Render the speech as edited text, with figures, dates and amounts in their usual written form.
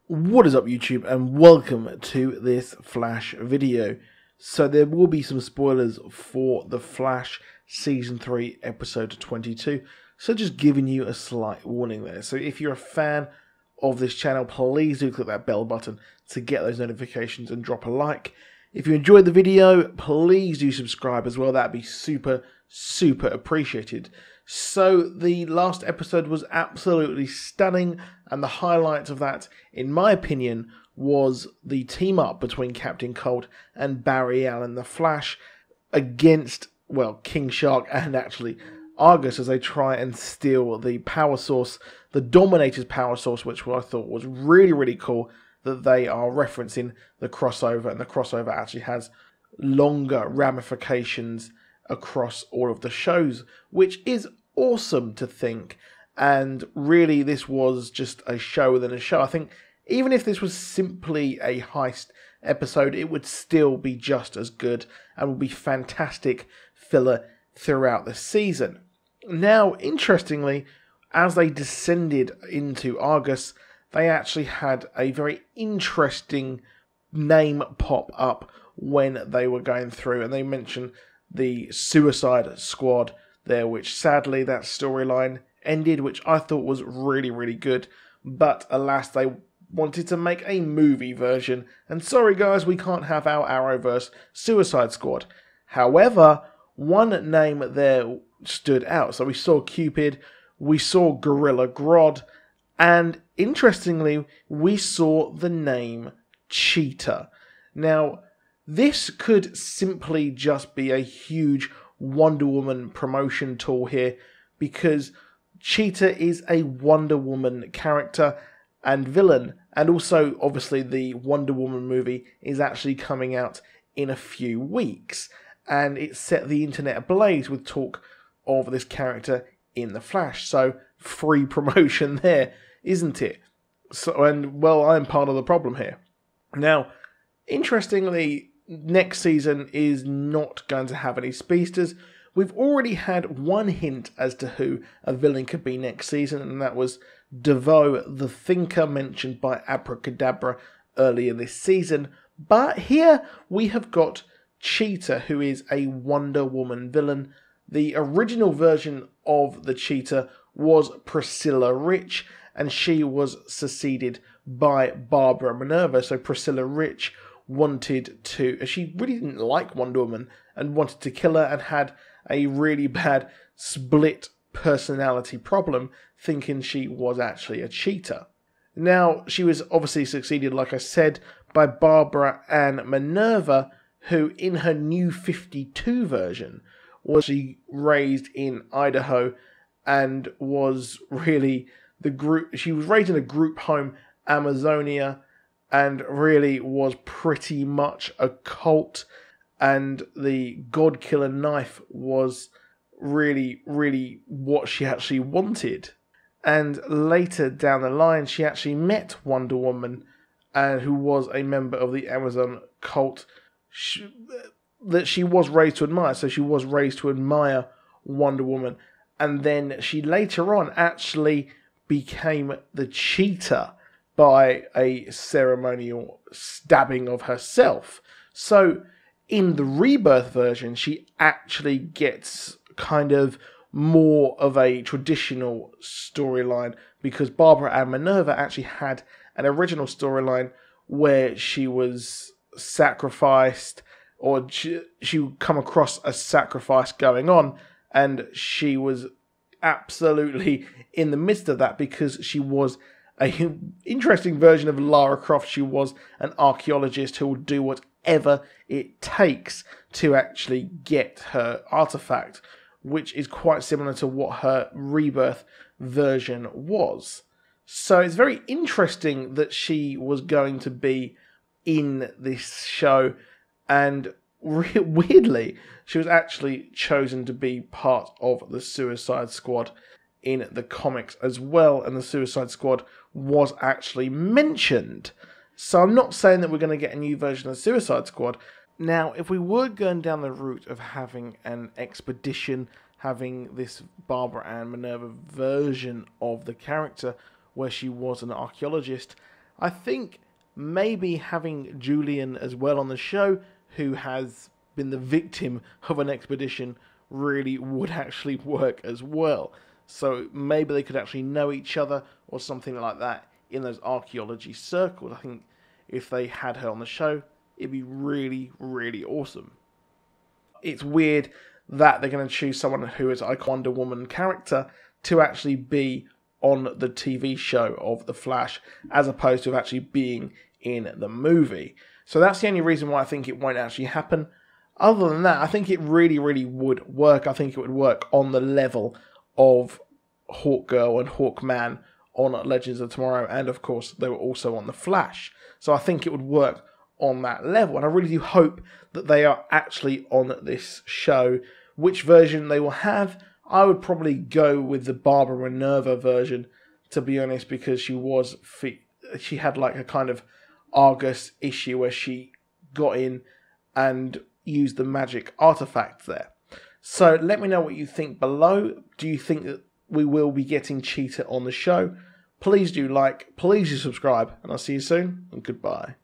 What is up, YouTube, and welcome to this Flash video. So there will be some spoilers for The Flash Season 3 Episode 22, so just giving you a slight warning there. So if you're a fan of this channel, please do click that bell button to get those notifications and drop a like. If you enjoyed the video, please do subscribe as well. That'd be super appreciated. So the last episode was absolutely stunning, and the highlight of that, in my opinion, was the team up between Captain Cold and Barry Allen the Flash against, well, King Shark and actually Argus, as they try and steal the power source, the Dominator's power source, which I thought was really cool that they are referencing the crossover, and the crossover actually has longer ramifications across all of the shows, which is awesome to think. And really, this was just a show within a show. I think even if this was simply a heist episode, it would still be just as good and would be fantastic filler throughout the season. Now, interestingly, as they descended into Argus, they actually had a very interesting name pop up when they were going through, and they mentioned the Suicide Squad there, which sadly that storyline ended, which I thought was really good, but alas, they wanted to make a movie version, and sorry guys, we can't have our Arrowverse Suicide Squad. However, one name there stood out. So we saw Cupid, we saw Gorilla Grodd, and interestingly, we saw the name Cheetah. Now, this could simply just be a huge Wonder Woman promotion tool here, because Cheetah is a Wonder Woman character and villain, and also obviously the Wonder Woman movie is actually coming out in a few weeks, and it set the internet ablaze with talk of this character in The Flash. So free promotion there, isn't it? So, and well, I'm part of the problem here. Now, interestingly, next season is not going to have any speedsters. We've already had one hint as to who a villain could be next season, and that was DeVoe, the Thinker, mentioned by Abracadabra earlier this season. But here we have got Cheetah, who is a Wonder Woman villain. The original version of the Cheetah was Priscilla Rich, and she was succeeded by Barbara Minerva. So Priscilla Rich wanted to, she really didn't like Wonder Woman and wanted to kill her, and had a really bad split personality problem, thinking she was actually a cheetah. Now, she was obviously succeeded, like I said, by Barbara Ann Minerva, who in her New 52 version was she raised in Idaho, and was really she was raised in a group home, Amazonia, and really was pretty much a cult, and the God Killer knife was really what she actually wanted. And later down the line, she actually met Wonder Woman, who was a member of the Amazon cult that she was raised to admire. So she was raised to admire Wonder Woman, and then she later on actually became the Cheetah by a ceremonial stabbing of herself. So in the Rebirth version, she actually gets kind of more of a traditional storyline, because Barbara Ann Minerva actually had an original storyline where she was sacrificed, or she would come across a sacrifice going on, and she was absolutely in the midst of that, because she was an interesting version of Lara Croft. She was an archaeologist who will do whatever it takes to actually get her artifact, which is quite similar to what her Rebirth version was. So it's very interesting that she was going to be in this show, and weirdly, she was actually chosen to be part of the Suicide Squad in the comics as well, and the Suicide Squad was actually mentioned. So I'm not saying that we're going to get a new version of the Suicide Squad. Now, if we were going down the route of having an expedition, having this Barbara Ann Minerva version of the character where she was an archaeologist, I think maybe having Julian as well on the show, who has been the victim of an expedition, really would actually work as well. So maybe they could actually know each other or something like that in those archaeology circles. I think if they had her on the show, it'd be really, really awesome. It's weird that they're going to choose someone who is a Wonder Woman character to actually be on the TV show of The Flash, as opposed to actually being in the movie. So that's the only reason why I think it won't actually happen. Other than that, I think it really, really would work. I think it would work on the level of Hawkgirl and Hawkman on Legends of Tomorrow, and of course they were also on The Flash. So I think it would work on that level, and I really do hope that they are actually on this show. Which version they will have, I would probably go with the Barbara Minerva version, to be honest, because she had like a kind of Argus issue where she got in and used the magic artifacts there. So let me know what you think below. Do you think that we will be getting Cheetah on the show? Please do like, please do subscribe, and I'll see you soon, and goodbye.